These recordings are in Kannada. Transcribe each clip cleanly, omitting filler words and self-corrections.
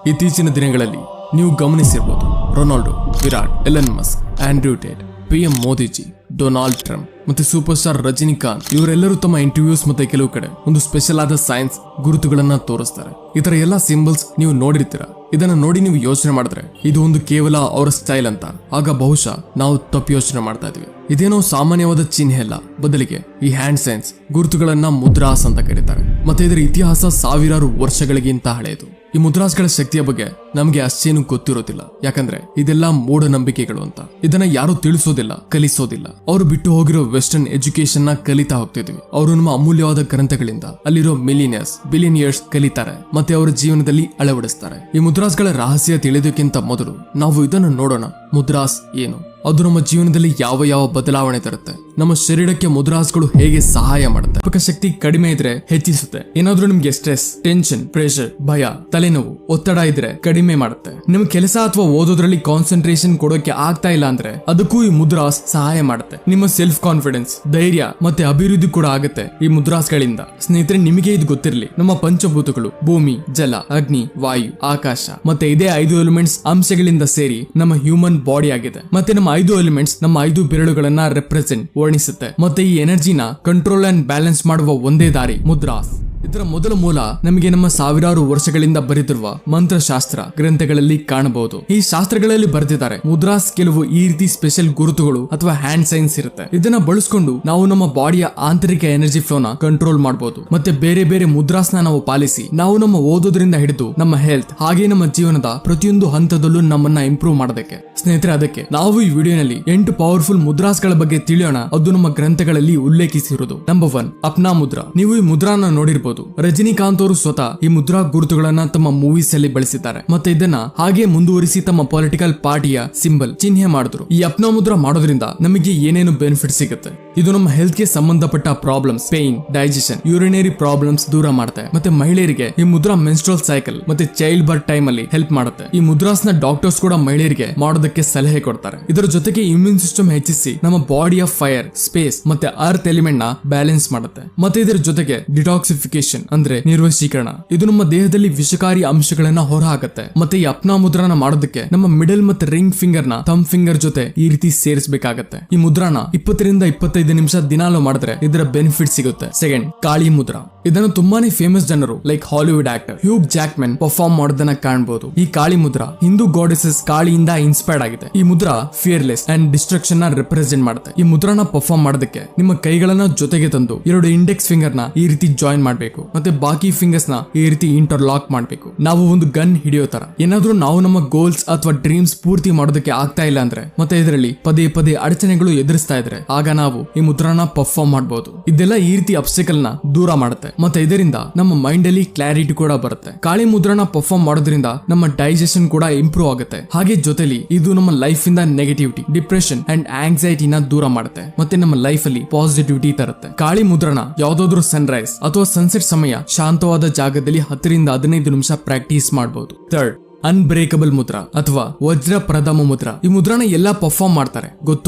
ಇತ್ತೀಚಿನ ದಿನಗಳಲ್ಲಿ ನೀವು ಗಮನಿಸಿರಬಹುದು, Ronaldo, Virat, Elon Musk, Andrew Tate, PM Modiji, Donald Trump ಮತ್ತೆ ಸೂಪರ್ ಸ್ಟಾರ್ ರಜನಿಕಾಂತ್ ಇವರೆಲ್ಲರೂ ತಮ್ಮ ಇಂಟರ್ವ್ಯೂಸ್ ಮತ್ತೆ ಕೆಲವು ಕಡೆ ಒಂದು ಸ್ಪೆಷಲ್ ಆದ ಸೈನ್ಸ್ ಗುರುತುಗಳನ್ನ ತೋರಿಸ್ತಾರೆ. ಇದರ ಎಲ್ಲಾ ಸಿಂಬಲ್ಸ್ ನೀವು ನೋಡಿರ್ತೀರಾ. ಇದನ್ನ ನೋಡಿ ನೀವು ಯೋಚನೆ ಮಾಡಿದ್ರೆ ಇದು ಒಂದು ಕೇವಲ ಅವರ ಸ್ಟೈಲ್ ಅಂತ, ಆಗ ಬಹುಶಃ ನಾವು ತಪ್ಪು ಯೋಚನೆ ಮಾಡ್ತಾ ಇದ್ವಿ. ಇದೇನೋ ಸಾಮಾನ್ಯವಾದ ಚಿಹ್ನೆ ಅಲ್ಲ, ಬದಲಿಗೆ ಈ ಹ್ಯಾಂಡ್ ಸೈನ್ಸ್ ಗುರುತುಗಳನ್ನ ಮುದ್ರಾಸ್ ಅಂತ ಕರೀತಾರೆ. ಮತ್ತೆ ಇದರ ಇತಿಹಾಸ ಸಾವಿರಾರು ವರ್ಷಗಳಿಗಿಂತ ಹಳೆಯದು. ಈ ಮುದ್ರಾಸ್ಗಳ ಶಕ್ತಿಯ ಬಗ್ಗೆ ನಮ್ಗೆ ಅಷ್ಟೇನು ಗೊತ್ತಿರೋದಿಲ್ಲ, ಯಾಕಂದ್ರೆ ಇದೆಲ್ಲ ಮೂಢನಂಬಿಕೆಗಳು ಅಂತ. ಇದನ್ನ ಯಾರು ತಿಳಿಸೋದಿಲ್ಲ, ಕಲಿಸೋದಿಲ್ಲ. ಅವರು ಬಿಟ್ಟು ಹೋಗಿರೋ ವೆಸ್ಟರ್ನ್ ಎಜುಕೇಶನ್ ನ ಕಲಿತಾ ಹೋಗ್ತಿದ್ವಿ. ಅವರು ನಮ್ಮ ಅಮೂಲ್ಯವಾದ ಗ್ರಂಥಗಳಿಂದ ಅಲ್ಲಿರೋ ಬಿಲಿಯನಿಯರ್ಸ್ ಕಲಿತಾರೆ ಮತ್ತೆ ಅವರ ಜೀವನದಲ್ಲಿ ಅಳವಡಿಸ್ತಾರೆ. ಈ ಮುದ್ರಾಸ್ಗಳ ರಹಸ್ಯ ತಿಳಿಯೋದಕ್ಕಿಂತ ಮೊದಲು ನಾವು ಇದನ್ನು ನೋಡೋಣ. ಮುದ್ರಾಸ್ ಏನು, ಅದು ನಮ್ಮ ಜೀವನದಲ್ಲಿ ಯಾವ ಯಾವ ಬದಲಾವಣೆ ತರುತ್ತೆ, ನಮ್ಮ ಶರೀರಕ್ಕೆ ಮುದ್ರಾಸ್ಗಳು ಹೇಗೆ ಸಹಾಯ ಮಾಡುತ್ತೆ. ಜ್ಞಾಪಕ ಶಕ್ತಿ ಕಡಿಮೆ ಇದ್ರೆ ಹೆಚ್ಚಿಸುತ್ತೆ. ಏನಾದ್ರೂ ನಿಮ್ಗೆ ಸ್ಟ್ರೆಸ್, ಟೆನ್ಷನ್, ಪ್ರೆಷರ್, ಭಯ, ತಲೆನೋವು, ಒತ್ತಡ ಇದ್ರೆ ಕಡಿಮೆ ಮಾಡುತ್ತೆ. ನಿಮ್ ಕೆಲಸ ಅಥವಾ ಓದೋದ್ರಲ್ಲಿ ಕಾನ್ಸಂಟ್ರೇಷನ್ ಕೊಡೋಕೆ ಆಗ್ತಾ ಇಲ್ಲ ಅಂದ್ರೆ ಅದಕ್ಕೂ ಈ ಮುದ್ರಾಸ್ ಸಹಾಯ ಮಾಡುತ್ತೆ. ನಿಮ್ಮ ಸೆಲ್ಫ್ ಕಾನ್ಫಿಡೆನ್ಸ್, ಧೈರ್ಯ ಮತ್ತೆ ಅಭಿವೃದ್ಧಿ ಕೂಡ ಆಗುತ್ತೆ ಈ ಮುದ್ರಾಸ್ಗಳಿಂದ. ಸ್ನೇಹಿತರೆ, ನಿಮಗೆ ಇದು ಗೊತ್ತಿರಲಿ, ನಮ್ಮ ಪಂಚಭೂತಗಳು ಭೂಮಿ, ಜಲ, ಅಗ್ನಿ, ವಾಯು, ಆಕಾಶ ಮತ್ತೆ ಇದೇ 5 ಎಲಿಮೆಂಟ್ಸ್ ಅಂಶಗಳಿಂದ ಸೇರಿ ನಮ್ಮ ಹ್ಯೂಮನ್ ಬಾಡಿ ಆಗಿದೆ. ಮತ್ತೆ ನಮ್ಮ 5 ಎಲಿಮೆಂಟ್ಸ್ ನಮ್ಮ 5 ಬೆರಳುಗಳನ್ನ ರೆಪ್ರೆಸೆಂಟ್ ವರ್ಣಿಸುತ್ತೆ. ಮತ್ತೆ ಈ ಎನರ್ಜಿನ ಕಂಟ್ರೋಲ್ ಅಂಡ್ ಬ್ಯಾಲೆನ್ಸ್ ಮಾಡುವ ಒಂದೇ ದಾರಿ ಮುದ್ರಾಸ್. ಇದರ ಮೊದಲ ಮೂಲ ನಮಗೆ ನಮ್ಮ ಸಾವಿರಾರು ವರ್ಷಗಳಿಂದ ಬರೆದಿರುವ ಮಂತ್ರಶಾಸ್ತ್ರ ಗ್ರಂಥಗಳಲ್ಲಿ ಕಾಣಬಹುದು. ಈ ಶಾಸ್ತ್ರಗಳಲ್ಲಿ ಬರೆದಿದ್ದಾರೆ, ಮುದ್ರಾಸ್ ಕೆಲವು ಈ ರೀತಿ ಸ್ಪೆಷಲ್ ಗುರುತುಗಳು ಅಥವಾ ಹ್ಯಾಂಡ್ ಸೈನ್ಸ್ ಇರುತ್ತೆ. ಇದನ್ನ ಬಳಸ್ಕೊಂಡು ನಾವು ನಮ್ಮ ಬಾಡಿಯ ಆಂತರಿಕ ಎನರ್ಜಿ ಫ್ಲೋನ ಕಂಟ್ರೋಲ್ ಮಾಡಬಹುದು. ಮತ್ತೆ ಬೇರೆ ಬೇರೆ ಮುದ್ರಾಸ್ನ ನಾವು ಪಾಲಿಸಿ ನಾವು ನಮ್ಮ ಓದೋದ್ರಿಂದ ಹಿಡಿದು ನಮ್ಮ ಹೆಲ್ತ್ ಹಾಗೆ ನಮ್ಮ ಜೀವನದ ಪ್ರತಿಯೊಂದು ಹಂತದಲ್ಲೂ ನಮ್ಮನ್ನ ಇಂಪ್ರೂವ್ ಮಾಡೋದಕ್ಕೆ. ಸ್ನೇಹಿತರೆ, ಅದಕ್ಕೆ ನಾವು ಈ ವಿಡಿಯೋನಲ್ಲಿ 8 ಪವರ್ಫುಲ್ ಮುದ್ರಾಸ್ಗಳ ಬಗ್ಗೆ ತಿಳಿಯೋಣ. ಅದು ನಮ್ಮ ಗ್ರಂಥಗಳಲ್ಲಿ ಉಲ್ಲೇಖಿಸಿರುವುದು. ನಂಬರ್ 1, ಅಪ್ನಾ ಮುದ್ರಾ. ನೀವು ಈ ಮುದ್ರಾನ ನೋಡಿರಬಹುದು. ರಜನಿಕಾಂತ್ ಅವರು ಸ್ವತಃ ಈ ಮುದ್ರಾ ಗುರುತುಗಳನ್ನ ತಮ್ಮ ಮೂವೀಸ್ ಅಲ್ಲಿ ಬಳಸಿದ್ದಾರೆ. ಮತ್ತೆ ಇದನ್ನ ಹಾಗೆ ಮುಂದುವರಿಸಿ ತಮ್ಮ ಪೊಲಿಟಿಕಲ್ ಪಾರ್ಟಿಯ ಸಿಂಬಲ್, ಚಿಹ್ನೆ ಮಾಡಿದ್ರು. ಈ ಅಪ್ನಾ ಮುದ್ರಾ ಮಾಡೋದ್ರಿಂದ ನಮಗೆ ಏನೇನು ಬೆನಿಫಿಟ್ ಸಿಗುತ್ತೆ? ಇದು ನಮ್ಮ ಹೆಲ್ತ್ ಗೆ ಸಂಬಂಧಪಟ್ಟ problems, pain, digestion, urinary problems ದೂರ ಮಾಡುತ್ತೆ. ಮತ್ತೆ ಮಹಿಳೆಯರಿಗೆ ಈ ಮುದ್ರಾ ಮೆನ್ಸ್ಟ್ರಲ್ ಸೈಕಲ್ ಮತ್ತೆ ಚೈಲ್ಡ್ ಬರ್ತ್ ಟೈಮ್ ಅಲ್ಲಿ ಹೆಲ್ಪ್ ಮಾಡುತ್ತೆ. ಈ ಮುದ್ರಾಸ್ನ ಡಾಕ್ಟರ್ಸ್ ಕೂಡ ಮಹಿಳೆಯರಿಗೆ ಮಾಡೋದಕ್ಕೆ ಸಲಹೆ ಕೊಡ್ತಾರೆ. ಇದರ ಜೊತೆಗೆ ಇಮ್ಯೂನ್ ಸಿಸ್ಟಮ್ ಹೆಚ್ಚಿಸಿ ನಮ್ಮ ಬಾಡಿಯ ಫೈರ್, ಸ್ಪೇಸ್ ಮತ್ತೆ ಅರ್ತ್ ಎಲಿಮೆಂಟ್ ನ ಬ್ಯಾಲೆನ್ಸ್ ಮಾಡುತ್ತೆ. ಮತ್ತೆ ಇದರ ಜೊತೆಗೆ ಡಿಟಾಕ್ಸಿಫಿಕೇಶನ್ ಅಂದ್ರೆ ನಿರ್ವಶೀಕರಣ. ಇದು ನಮ್ಮ ದೇಹದಲ್ಲಿ ವಿಷಕಾರಿ ಅಂಶಗಳನ್ನ ಹೊರಹಾಕತ್ತೆ. ಮತ್ತೆ ಈ ಅಪ್ನಾ ಮುದ್ರಾನ ಮಾಡೋದಕ್ಕೆ ನಮ್ಮ ಮಿಡಲ್ ಮತ್ತೆ ರಿಂಗ್ ಫಿಂಗರ್ ನ ಥಂಬ್ ಫಿಂಗರ್ ಜೊತೆ ಈ ರೀತಿ ಸೇರಿಸಬೇಕಾಗತ್ತೆ. ಈ ಮುದ್ರಾನ 20 ರಿಂದ 25 ನಿಮಿಷ ದಿನಾಲು ಮಾಡಿದ್ರೆ ಇದರ ಬೆನಿಫಿಟ್ ಸಿಗುತ್ತೆ. ಸೆಕೆಂಡ್, ಕಾಳಿ ಮುದ್ರಾ. ಇದನ್ನು ತುಂಬಾನೇ ಫೇಮಸ್ ಜನರು like Hollywood actor Hugh Jackman perform ಮಾಡೋದನ್ನ ಕಾಣಬಹುದು. ಈ ಕಾಳಿ ಮುದ್ರಾ ಹಿಂದೂ ಗಾಡೆಸಸ್ ಕಾಳಿಯಿಂದ ಇನ್ಸ್ಪೈರ್ಡ್ ಆಗಿದೆ. ಈ ಮುದ್ರಾ ಫಿಯರ್ಲೆಸ್ ಅಂಡ್ ಡಿಸ್ಟ್ರಕ್ಷನ್ ನ ರೆಪ್ರೆಸೆಂಟ್ ಮಾಡುತ್ತೆ. ಈ ಮುದ್ರಾನ ಪರ್ಫಾರ್ಮ್ ಮಾಡೋದಕ್ಕೆ ನಿಮ್ಮ ಕೈಗಳನ್ನ ಜೊತೆಗೆ ತಂದು 2 ಇಂಡೆಕ್ಸ್ ಫಿಂಗರ್ ನ ಈ ರೀತಿ ಜಾಯಿನ್ ಮಾಡಬೇಕು. ಮತ್ತೆ ಬಾಕಿ ಫಿಂಗರ್ಸ್ ನ ಈ ರೀತಿ ಇಂಟರ್ಲಾಕ್ ಮಾಡಬೇಕು. ನಾವು ಒಂದು ಗನ್ ಹಿಡಿಯೋ ತರ. ಏನಾದ್ರೂ ನಾವು ನಮ್ಮ ಗೋಲ್ಸ್ ಅಥವಾ ಡ್ರೀಮ್ಸ್ ಪೂರ್ತಿ ಮಾಡೋದಕ್ಕೆ ಆಗ್ತಾ ಇಲ್ಲ ಅಂದ್ರೆ ಮತ್ತೆ ಇದರಲ್ಲಿ ಪದೇ ಪದೇ ಅಡಚಣೆಗಳು ಎದುರಿಸ್ತಾ ಇದ್ರೆ ಆಗ ನಾವು ಈ ಮುದ್ರಾನ ಪರ್ಫಾರ್ಮ್ ಮಾಡಬಹುದು. ಇದೆಲ್ಲ ಈ ರೀತಿ ಅಬ್ಸ್ಟಕಲ್ ನ ದೂರ ಮಾಡುತ್ತೆ. ಮತ್ತೆ ಇದರಿಂದ ನಮ್ಮ ಮೈಂಡ್ ಅಲ್ಲಿ ಕ್ಲಾರಿಟಿ ಕೂಡ ಬರುತ್ತೆ. ಕಾಳಿ ಮುದ್ರಾನ ಪರ್ಫಾರ್ಮ್ ಮಾಡೋದ್ರಿಂದ ನಮ್ಮ ಡೈಜೆಷನ್ ಕೂಡ ಇಂಪ್ರೂವ್ ಆಗುತ್ತೆ. ಹಾಗೆ ಜೊತೆಲಿ ಇದು ನಮ್ಮ ಲೈಫ್ ಇಂದ ನೆಗೆಟಿವಿಟಿ, ಡಿಪ್ರೆಷನ್ ಅಂಡ್ ಆಂಗ್ಸೈಟಿನ ದೂರ ಮಾಡುತ್ತೆ. ಮತ್ತೆ ನಮ್ಮ ಲೈಫ್ ಅಲ್ಲಿ ಪಾಸಿಟಿವಿಟಿ ತರುತ್ತೆ. ಕಾಳಿ ಮುದ್ರಾನ ಯಾವ್ದಾದ್ರು ಸನ್ರೈಸ್ ಅಥವಾ ಸನ್ಸೆಟ್ ಸಮಯ ಶಾಂತವಾದ ಜಾಗದಲ್ಲಿ 10 ರಿಂದ 15 ನಿಮಿಷ ಪ್ರಾಕ್ಟೀಸ್ ಮಾಡಬಹುದು. ಥರ್ಡ್, ಅನ್ಬ್ರೇಕಬಲ್ ಮುದ್ರಾ ಅಥವಾ ವಜ್ರ ಪ್ರಥಮ ಮುದ್ರಾ. ಈ ಮುದ್ರಾನ ಎಲ್ಲಾ ಪರ್ಫಾರ್ಮ್ ಮಾಡ್ತಾರೆ,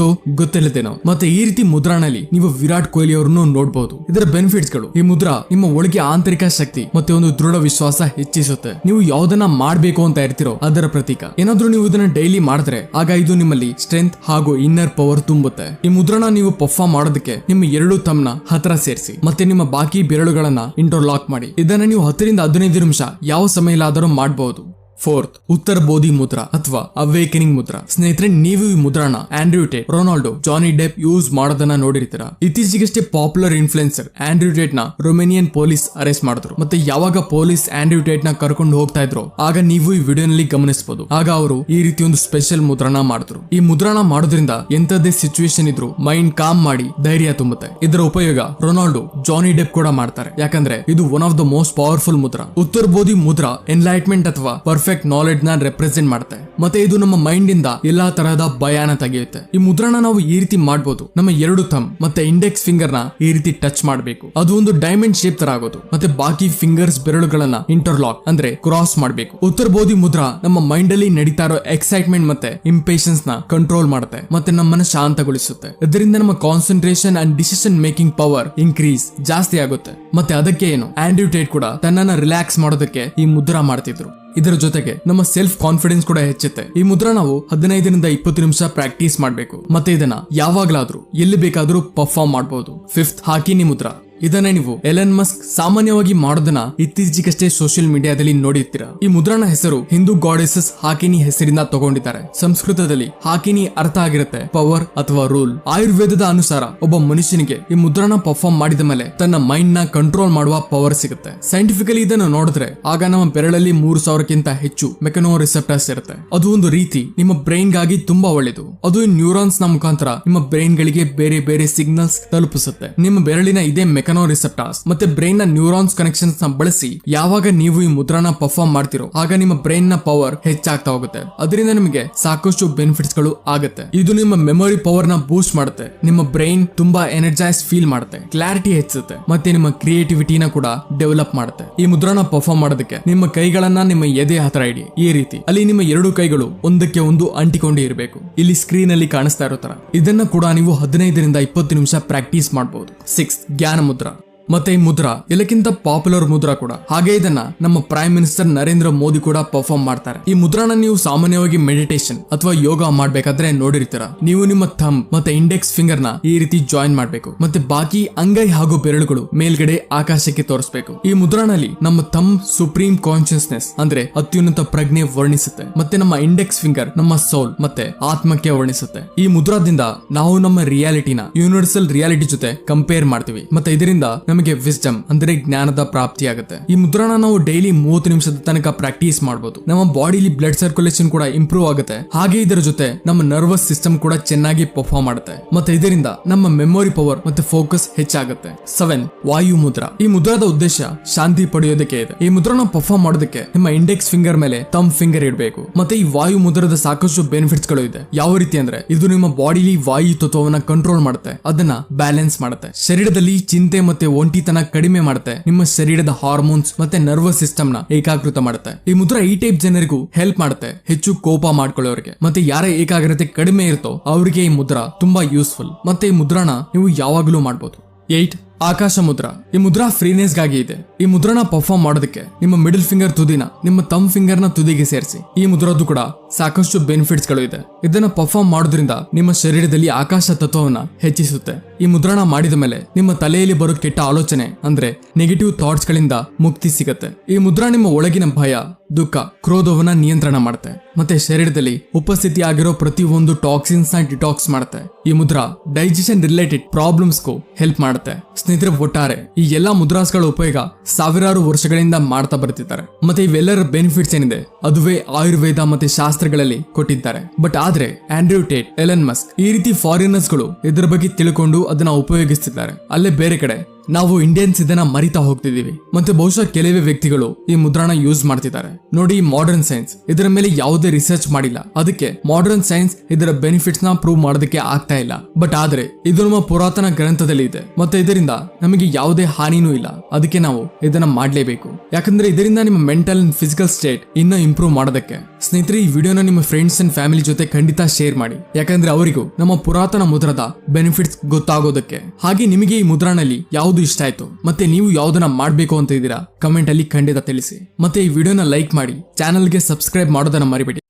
ಗೊತ್ತಿಲ್ಲದೇನೋ. ಮತ್ತೆ ಈ ರೀತಿ ಮುದ್ರಾನಲ್ಲಿ ನೀವು ವಿರಾಟ್ ಕೊಹ್ಲಿ ಅವರನ್ನು ನೋಡಬಹುದು. ಇದರ ಬೆನಿಫಿಟ್ಸ್ ಗಳು, ಈ ಮುದ್ರಾ ನಿಮ್ಮ ಒಳಗೆ ಆಂತರಿಕ ಶಕ್ತಿ ಮತ್ತೆ ಒಂದು ದೃಢ ವಿಶ್ವಾಸ ಹೆಚ್ಚಿಸುತ್ತೆ. ನೀವು ಯಾವ್ದನ್ನ ಮಾಡ್ಬೇಕು ಅಂತ ಇರ್ತಿರೋ ಅದರ ಪ್ರತೀಕ. ಏನಾದ್ರೂ ನೀವು ಇದನ್ನ ಡೈಲಿ ಮಾಡಿದ್ರೆ ಆಗ ಇದು ನಿಮ್ಮಲ್ಲಿ ಸ್ಟ್ರೆಂತ್ ಹಾಗೂ ಇನ್ನರ್ ಪವರ್ ತುಂಬುತ್ತೆ. ಈ ಮುದ್ರಾನ ನೀವು ಪರ್ಫಾರ್ಮ್ ಮಾಡೋದಕ್ಕೆ ನಿಮ್ಮ 2 ಥಂಬ್ನ ಹತ್ರ ಸೇರಿಸಿ ಮತ್ತೆ ನಿಮ್ಮ ಬಾಕಿ ಬೆರಳುಗಳನ್ನ ಇಂಟರ್ಲಾಕ್ ಮಾಡಿ. ಇದನ್ನ ನೀವು 10 ರಿಂದ 15 ನಿಮಿಷ ಯಾವ ಸಮಯಲಾದರೂ ಮಾಡಬಹುದು. ಫೋರ್ತ್, ಉತ್ತರ ಬೋಧಿ ಮುದ್ರಾ ಅಥವಾ ಅವೇಕನಿಂಗ್ ಮುದ್ರಾ. ಸ್ನೇಹಿತರೆ, ನೀವು ಈ ಮುದ್ರಾನ Andrew Tate, Ronaldo, Johnny Depp use ಮಾಡೋದನ್ನ ನೋಡಿರ್ತೀರಾ. ಇತ್ತೀಚೆಗಷ್ಟೇ ಪಾಪ್ಯುಲರ್ ಇನ್ಫ್ಲುಯೆನ್ಸರ್ ಆಂಡ್ರ್ಯೂ ಟೇಟ್ ನ ರೊಮೇನಿಯನ್ ಪೊಲೀಸ್ ಅರೆಸ್ಟ್ ಮಾಡಿದ್ರು. ಮತ್ತೆ ಯಾವಾಗ ಪೊಲೀಸ್ ಆಂಡ್ರ್ಯೂ ಟೇಟ್ ನ ಕರ್ಕೊಂಡು ಹೋಗ್ತಾ ಇದ್ರು ಆಗ ನೀವು ಈ ವಿಡಿಯೋನಲ್ಲಿ ಗಮನಿಸಬಹುದು. ಆಗ ಅವರು ಈ ರೀತಿ ಒಂದು ಸ್ಪೆಷಲ್ ಮುದ್ರಾನ ಮಾಡಿದ್ರು. ಈ ಮುದ್ರಾನ ಮಾಡೋದ್ರಿಂದ ಎಂತದೇ ಸಿಚುವೇಶನ್ ಇದ್ರು ಮೈಂಡ್ ಕಾಮ್ ಮಾಡಿ ಧೈರ್ಯ ತುಂಬುತ್ತೆ. ಇದರ ಉಪಯೋಗ ರೊನಾಲ್ಡೋ, ಜಾನಿ ಡೆಪ್ ಕೂಡ ಮಾಡ್ತಾರೆ, ಯಾಕಂದ್ರೆ ಇದು one of the most powerful Mudra. ಉತ್ತರ ಬೋಧಿ ಮುದ್ರಾ ಎನ್ಲೈಟ್ಮೆಂಟ್ ಅಥವಾ ಪರ್ಫೆಕ್ಟ್ ನಾಲೆಡ್ಜ್ ನ ರೆಪ್ರೆಸೆಂಟ್ ಮಾಡುತ್ತೆ. ಮತ್ತೆ ಇದು ನಮ್ಮ ಮೈಂಡ್ ಇಂದ ಎಲ್ಲಾ ತರಹದ ಭಯನ ತೆಗೆಯುತ್ತೆ. ಈ ಮುದ್ರಾನ ನಾವು ಈ ರೀತಿ ಮಾಡಬಹುದು. ನಮ್ಮ 2 ಥಂಬ್ ಮತ್ತೆ ಇಂಡೆಕ್ಸ್ ಫಿಂಗರ್ ನ ಈ ರೀತಿ ಟಚ್ ಮಾಡಬೇಕು. ಅದು ಒಂದು ಡೈಮಂಡ್ ಶೇಪ್ ತರ ಆಗೋದು. ಮತ್ತೆ ಬಾಕಿ ಫಿಂಗರ್ಸ್ ಬೆರಳುಗಳನ್ನ ಇಂಟರ್ಲಾಕ್ ಅಂದ್ರೆ ಕ್ರಾಸ್ ಮಾಡಬೇಕು. ಉತ್ತರ ಬೋಧಿ ಮುದ್ರಾ ನಮ್ಮ ಮೈಂಡ್ ಅಲ್ಲಿ ನಡೀತಾ ಇರೋ ಎಕ್ಸೈಟ್ಮೆಂಟ್ ಮತ್ತೆ ಇಂಪೇಷನ್ಸ್ ನ ಕಂಟ್ರೋಲ್ ಮಾಡುತ್ತೆ ಮತ್ತೆ ನಮ್ಮನ್ನ ಶಾಂತಗೊಳಿಸುತ್ತೆ. ಇದರಿಂದ ನಮ್ಮ concentration and decision making power increase ಜಾಸ್ತಿ ಆಗುತ್ತೆ. ಮತ್ತೆ ಅದಕ್ಕೆ ಏನು ಆಂಡ್ರ್ಯೂ ಟೇಟ್ ಕೂಡ ತನ್ನನ್ನ ರಿಲ್ಯಾಕ್ಸ್ ಮಾಡೋದಕ್ಕೆ ಈ ಮುದ್ರಾ ಮಾಡ್ತಿದ್ರು. ಇದರ ಜೊತೆಗೆ ನಮ್ಮ ಸೆಲ್ಫ್ ಕಾನ್ಫಿಡೆನ್ಸ್ ಕೂಡ ಹೆಚ್ಚುತ್ತೆ. ಈ ಮುದ್ರಾ ನಾವು 15 ರಿಂದ 20 ನಿಮಿಷ ಪ್ರಾಕ್ಟೀಸ್ ಮಾಡಬೇಕು. ಮತ್ತೆ ಇದನ್ನ ಯಾವಾಗ್ಲಾದ್ರೂ ಎಲ್ಲಿ ಬೇಕಾದ್ರೂ ಪರ್ಫಾರ್ಮ್ ಮಾಡಬಹುದು. 5th ಹಾಕಿನಿ ಮುದ್ರಾ. ಇದನ್ನ ನೀವು ಎಲನ್ ಮಸ್ಕ್ ಸಾಮಾನ್ಯವಾಗಿ ಮಾಡೋದನ್ನ ಇತ್ತೀಚೆಗಷ್ಟೇ ಸೋಷಿಯಲ್ ಮೀಡಿಯಾದಲ್ಲಿ ನೋಡಿರ್ತೀರಾ. ಈ ಮುದ್ರಾನ ಹೆಸರು ಹಿಂದೂ ಗಾಡೆಸಸ್ ಹಾಕಿನಿ ಹೆಸರಿಂದ ತಗೊಂಡಿದ್ದಾರೆ. ಸಂಸ್ಕೃತದಲ್ಲಿ ಹಾಕಿನಿ ಅರ್ಥ ಆಗಿರುತ್ತೆ ಪವರ್ ಅಥವಾ ರೂಲ್. ಆಯುರ್ವೇದದ ಅನುಸಾರ ಒಬ್ಬ ಮನುಷ್ಯನಿಗೆ ಈ ಮುದ್ರಾನ ಪರ್ಫಾರ್ಮ್ ಮಾಡಿದ ಮೇಲೆ ತನ್ನ ಮೈಂಡ್ ನ ಕಂಟ್ರೋಲ್ ಮಾಡುವ ಪವರ್ ಸಿಗುತ್ತೆ. ಸೈಂಟಿಫಿಕಲಿ ಇದನ್ನು ನೋಡಿದ್ರೆ ಆಗ ನಮ್ಮ ಬೆರಳಲ್ಲಿ 3000ಕ್ಕಿಂತ ಹೆಚ್ಚು ಮೆಕನೋ ರಿಸೆಪ್ಟರ್ಸ್ ಇರುತ್ತೆ. ಅದು ಒಂದು ರೀತಿ ನಿಮ್ಮ ಬ್ರೈನ್ ಗಾಗಿ ತುಂಬಾ ಒಳ್ಳೇದು. ಅದು ನ್ಯೂರಾನ್ಸ್ ನ ಮುಖಾಂತರ ನಿಮ್ಮ ಬ್ರೈನ್ ಗಳಿಗೆ ಬೇರೆ ಬೇರೆ ಸಿಗ್ನಲ್ಸ್ ತಲುಪಿಸುತ್ತೆ. ನಿಮ್ಮ ಬೆರಳಿನ ಇದೇ ಮೆಕನೋ ರಿಸೆಪ್ಟರ್ಸ್ ಮತ್ತೆ ಬ್ರೈನ್ ನ ನ್ಯೂರಾನ್ಸ್ ಕನೆಕ್ಷನ್ಸ್ ನ ಬಳಸಿ ಯಾವಾಗ ನೀವು ಈ ಮುದ್ರಾನ ಪರ್ಫಾರ್ಮ್ ಮಾಡ್ತಿರೋ ಆಗ ನಿಮ್ಮ ಬ್ರೈನ್ ನ ಪವರ್ ಹೆಚ್ಚಾಗ್ತಾ ಹೋಗುತ್ತೆ. ಅದರಿಂದ ನಿಮಗೆ ಸಾಕಷ್ಟು ಬೆನಿಫಿಟ್ಸ್ ಗಳು ಆಗುತ್ತೆ. ಇದು ನಿಮ್ಮ ಮೆಮೊರಿ ಪವರ್ ನ ಬೂಸ್ಟ್ ಮಾಡುತ್ತೆ. ನಿಮ್ಮ ಬ್ರೈನ್ ತುಂಬಾ ಎನರ್ಜೈಸ್ ಫೀಲ್ ಮಾಡುತ್ತೆ, ಕ್ಲಾರಿಟಿ ಹೆಚ್ಚುತ್ತೆ ಮತ್ತೆ ನಿಮ್ಮ ಕ್ರಿಯೇಟಿವಿಟಿನ ಕೂಡ ಡೆವಲಪ್ ಮಾಡುತ್ತೆ. ಈ ಮುದ್ರಾನ ಪರ್ಫಾರ್ಮ್ ಮಾಡೋದಕ್ಕೆ ನಿಮ್ಮ ಕೈಗಳನ್ನ ನಿಮ್ಮ ಎದೆ ಹತ್ರ ಇಡಿ. ಈ ರೀತಿ ಅಲ್ಲಿ ನಿಮ್ಮ 2 ಕೈಗಳು ಒಂದಕ್ಕೆ ಒಂದು ಅಂಟಿಕೊಂಡು ಇರಬೇಕು. ಇಲ್ಲಿ ಸ್ಕ್ರೀನ್ ಅಲ್ಲಿ ಕಾಣಿಸ್ತಾ ಇರೋ ತರ. ಇದನ್ನ ಕೂಡ ನೀವು 15 ರಿಂದ 20 ನಿಮಿಷ ಪ್ರಾಕ್ಟೀಸ್ ಮಾಡಬಹುದು. 6th ಜ್ಞಾನ ಮುದ್ರಾ. ಮತ್ತೆ ಈ ಮುದ್ರಾ ಎಲ್ಲಕ್ಕಿಂತ ಪಾಪ್ಯುಲರ್ ಮುದ್ರಾ ಕೂಡ. ಹಾಗೆ ಇದನ್ನ ನಮ್ಮ ಪ್ರೈಮ್ ಮಿನಿಸ್ಟರ್ ನರೇಂದ್ರ ಮೋದಿ ಕೂಡ ಪರ್ಫಾರ್ಮ್ ಮಾಡ್ತಾರೆ. ಈ ಮುದ್ರಾನ ನೀವು ಸಾಮಾನ್ಯವಾಗಿ ಮೆಡಿಟೇಷನ್ ಅಥವಾ ಯೋಗ ಮಾಡ್ಬೇಕಾದ್ರೆ ನೋಡಿರ್ತೀರ. ನೀವು ನಿಮ್ಮ ಥಂಬ್ ಮತ್ತೆ ಇಂಡೆಕ್ಸ್ ಫಿಂಗರ್ ನ ಈ ರೀತಿ ಜಾಯಿನ್ ಮಾಡ್ಬೇಕು ಮತ್ತೆ ಬಾಕಿ ಅಂಗೈ ಹಾಗೂ ಬೆರಳುಗಳು ಮೇಲ್ಗಡೆ ಆಕಾಶಕ್ಕೆ ತೋರಿಸಬೇಕು. ಈ ಮುದ್ರಾನಲ್ಲಿ ನಮ್ಮ ಥಂಬ್ ಸುಪ್ರೀಂ ಕಾನ್ಶಿಯಸ್ನೆಸ್ ಅಂದ್ರೆ ಅತ್ಯುನ್ನತ ಪ್ರಜ್ಞೆ ವರ್ಣಿಸುತ್ತೆ ಮತ್ತೆ ನಮ್ಮ ಇಂಡೆಕ್ಸ್ ಫಿಂಗರ್ ನಮ್ಮ ಸೋಲ್ ಮತ್ತೆ ಆತ್ಮಕ್ಕೆ ವರ್ಣಿಸುತ್ತೆ. ಈ ಮುದ್ರಾದಿಂದ ನಾವು ನಮ್ಮ ರಿಯಾಲಿಟಿನ ಯೂನಿವರ್ಸಲ್ ರಿಯಾಲಿಟಿ ಜೊತೆ ಕಂಪೇರ್ ಮಾಡ್ತೀವಿ ಮತ್ತೆ ಇದರಿಂದ ನಮಗೆ ವಿಸ್ಡಮ್ ಅಂದ್ರೆ ಜ್ಞಾನದ ಪ್ರಾಪ್ತಿ ಆಗುತ್ತೆ. ಈ ಮುದ್ರಾನ ನಾವು ಡೈಲಿ 30 ನಿಮಿಷದ ತನಕ ಪ್ರಾಕ್ಟೀಸ್ ಮಾಡಬಹುದು. ನಮ್ಮ ಬಾಡಿಲಿ ಬ್ಲಡ್ ಸರ್ಕ್ಯುಲೇಷನ್ ಕೂಡ ಇಂಪ್ರೂವ್ ಆಗುತ್ತೆ. ಹಾಗೆ ಇದರ ಜೊತೆ ನಮ್ಮ ನರ್ವಸ್ ಸಿಸ್ಟಮ್ ಕೂಡ ಚೆನ್ನಾಗಿ ಪರ್ಫಾರ್ಮ್ ಮಾಡುತ್ತೆ ಮತ್ತೆ ಇದರಿಂದ ನಮ್ಮ ಮೆಮೊರಿ ಪವರ್ ಮತ್ತೆ ಫೋಕಸ್ ಹೆಚ್ಚಾಗುತ್ತೆ. 7 ವಾಯು ಮುದ್ರಾ. ಈ ಮುದ್ರಾದ ಉದ್ದೇಶ ಶಾಂತಿ ಪಡೆಯೋದಕ್ಕೆ ಇದೆ. ಈ ಮುದ್ರಾನ ಪರ್ಫಾರ್ಮ್ ಮಾಡೋದಕ್ಕೆ ನಿಮ್ಮ ಇಂಡೆಕ್ಸ್ ಫಿಂಗರ್ ಮೇಲೆ ಥಂಬ್ ಫಿಂಗರ್ ಇಡಬೇಕು. ಮತ್ತೆ ಈ ವಾಯು ಮುದ್ರದ ಸಾಕಷ್ಟು ಬೆನಿಫಿಟ್ಸ್ ಗಳು ಇದೆ. ಯಾವ ರೀತಿ ಅಂದ್ರೆ ಇದು ನಿಮ್ಮ ಬಾಡಿಲಿ ವಾಯು ತತ್ವವನ್ನ ಕಂಟ್ರೋಲ್ ಮಾಡುತ್ತೆ, ಅದನ್ನ ಬ್ಯಾಲೆನ್ಸ್ ಮಾಡುತ್ತೆ. ಶರೀರದಲ್ಲಿ ಚಿಂತೆ ಮತ್ತೆ ಒಂಟಿತನ ಕಡಿಮೆ ಮಾಡುತ್ತೆ. ನಿಮ್ಮ ಶರೀರದ ಹಾರ್ಮೋನ್ಸ್ ಮತ್ತೆ ನರ್ವಸ್ ಸಿಸ್ಟಮ್ ನ ಏಕಾಗ್ರತೆ ಮಾಡುತ್ತೆ. ಈ ಮುದ್ರಾ ಈ ಟೈಪ್ ಜನರಿಗೂ ಹೆಲ್ಪ್ ಮಾಡುತ್ತೆ, ಹೆಚ್ಚು ಕೋಪ ಮಾಡ್ಕೊಳ್ಳೋರಿಗೆ ಮತ್ತೆ ಯಾರ ಏಕಾಗ್ರತೆ ಕಡಿಮೆ ಇರುತ್ತೋ ಅವರಿಗೆ ಈ ಮುದ್ರಾ ತುಂಬಾ ಯೂಸ್ಫುಲ್. ಮತ್ತೆ ಈ ಮುದ್ರಾನ ನೀವು ಯಾವಾಗಲೂ ಮಾಡಬಹುದು. 8 ಆಕಾಶ ಮುದ್ರಾ. ಈ ಮುದ್ರಾ ಫ್ರೀನೆಸ್ ಗಾಗಿ ಇದೆ. ಈ ಮುದ್ರಾನ ಪರ್ಫಾರ್ಮ್ ಮಾಡೋದಕ್ಕೆ ನಿಮ್ಮ ಮಿಡಲ್ ಫಿಂಗರ್ ತುದಿನ ನಿಮ್ಮ ಥಂಬ್ ಫಿಂಗರ್ ನ ತುದಿಗೆ ಸೇರಿಸಿ. ಈ ಮುದ್ರದ್ದು ಕೂಡ ಸಾಕಷ್ಟು ಬೆನಿಫಿಟ್ಸ್ ಗಳು ಇದೆ. ಇದನ್ನ ಪರ್ಫಾರ್ಮ್ ಮಾಡೋದ್ರಿಂದ ನಿಮ್ಮ ಶರೀರದಲ್ಲಿ ಆಕಾಶ ತತ್ವವನ್ನ ಹೆಚ್ಚಿಸುತ್ತೆ. ಈ ಮುದ್ರಾನ ಮಾಡಿದ ಮೇಲೆ ನಿಮ್ಮ ತಲೆಯಲ್ಲಿ ಬರೋ ಕೆಟ್ಟ ಆಲೋಚನೆ ಅಂದ್ರೆ ನೆಗೆಟಿವ್ ಥಾಟ್ಸ್ ಗಳಿಂದ ಮುಕ್ತಿ ಸಿಗುತ್ತೆ. ಈ ಮುದ್ರಾ ನಿಮ್ಮ ಒಳಗಿನ ಭಯ, ದುಃಖ, ಕ್ರೋಧವನ್ನ ನಿಯಂತ್ರಣ ಮಾಡುತ್ತೆ ಮತ್ತೆ ಶರೀರದಲ್ಲಿ ಉಪಸ್ಥಿತಿ ಆಗಿರೋ ಪ್ರತಿಯೊಂದು ಟಾಕ್ಸಿನ್ಸ್ ನ ಡಿಟಾಕ್ಸ್ ಮಾಡುತ್ತೆ. ಈ ಮುದ್ರಾ ಡೈಜೆಷನ್ ರಿಲೇಟೆಡ್ ಪ್ರಾಬ್ಲಮ್ಸ್ ಗೂ ಹೆಲ್ಪ್ ಮಾಡುತ್ತೆ. ಸ್ನೇಹಿತರೆ, ಒಟ್ಟಾರೆ ಈ ಎಲ್ಲಾ ಮುದ್ರಾಸ್ಗಳ ಉಪಯೋಗ ಸಾವಿರಾರು ವರ್ಷಗಳಿಂದ ಮಾಡ್ತಾ ಬರ್ತಿದ್ದಾರೆ ಮತ್ತೆ ಇವೆಲ್ಲರ ಬೆನಿಫಿಟ್ಸ್ ಏನಿದೆ ಅದುವೇ ಆಯುರ್ವೇದ ಮತ್ತೆ ಶಾಸ್ತ್ರಗಳಲ್ಲಿ ಕೊಟ್ಟಿದ್ದಾರೆ. ಬಟ್ ಆದ್ರೆ ಆಂಡ್ರ್ಯೂ ಟೇಟ್, ಎಲನ್ ಮಸ್ಕ್ ಈ ರೀತಿ ಫಾರಿನರ್ಸ್ ಗಳು ಇದರ ಬಗ್ಗೆ ತಿಳ್ಕೊಂಡು ಅದನ್ನ ಉಪಯೋಗಿಸ್ತಿದ್ದಾರೆ. ಅಲ್ಲೇ ಬೇರೆ ಕಡೆ ನಾವು ಇಂಡಿಯನ್ಸ್ ಇದನ್ನ ಮರಿತಾ ಹೋಗ್ತಿದೀವಿ ಮತ್ತೆ ಬಹುಶಃ ಕೆಲವೇ ವ್ಯಕ್ತಿಗಳು ಈ ಮುದ್ರಾನ ಯೂಸ್ ಮಾಡ್ತಿದ್ದಾರೆ. ನೋಡಿ, ಮಾಡರ್ನ್ ಸೈನ್ಸ್ ಇದರ ಮೇಲೆ ಯಾವುದೇ ರಿಸರ್ಚ್ ಮಾಡಿಲ್ಲ. ಅದಕ್ಕೆ ಮಾಡರ್ನ್ ಸೈನ್ಸ್ ಇದರ ಬೆನಿಫಿಟ್ಸ್ ನ ಪ್ರೂವ್ ಮಾಡೋದಕ್ಕೆ ಆಗ್ತಾ ಇಲ್ಲ. ಬಟ್ ಆದ್ರೆ ಇದು ನಮ್ಮ ಪುರಾತನ ಗ್ರಂಥದಲ್ಲಿ ಇದೆ ಮತ್ತೆ ಇದರಿಂದ ನಮಗೆ ಯಾವುದೇ ಹಾನಿನೂ ಇಲ್ಲ. ಅದಕ್ಕೆ ನಾವು ಇದನ್ನ ಮಾಡ್ಲೇಬೇಕು. ಯಾಕಂದ್ರೆ ಇದರಿಂದ ನಿಮ್ಮ ಮೆಂಟಲ್ ಅಂಡ್ ಫಿಸಿಕಲ್ ಸ್ಟೇಟ್ ಇನ್ನೂ ಇಂಪ್ರೂವ್ ಮಾಡೋದಕ್ಕೆ. ಸ್ನೇಹಿತರೆ, ಈ ವಿಡಿಯೋನ ನಿಮ್ಮ ಫ್ರೆಂಡ್ಸ್ ಅಂಡ್ ಫ್ಯಾಮಿಲಿ ಜೊತೆ ಖಂಡಿತ ಶೇರ್ ಮಾಡಿ. ಯಾಕಂದ್ರೆ ಅವರಿಗೂ ನಮ್ಮ ಪುರಾತನ ಮುದ್ರದ ಬೆನಿಫಿಟ್ಸ್ ಗೊತ್ತಾಗೋದಕ್ಕೆ. ಹಾಗೆ ನಿಮಗೆ ಈ ಮುದ್ರಾನಲ್ಲಿ ಯಾವ್ದು ಇಷ್ಟ ಆಯ್ತು ಮತ್ತೆ ನೀವು ಯಾವ್ದನ್ನ ಮಾಡ್ಬೇಕು ಅಂತ ಇದ್ದೀರಾ ಕಮೆಂಟ್ ಅಲ್ಲಿ ಖಂಡಿತ ತಿಳಿಸಿ. ಮತ್ತೆ ಈ ವಿಡಿಯೋನ ಲೈಕ್ ಮಾಡಿ, ಚಾನೆಲ್ಗೆ ಸಬ್ಸ್ಕ್ರೈಬ್ ಮಾಡೋದನ್ನ ಮರಿಬೇಡಿ.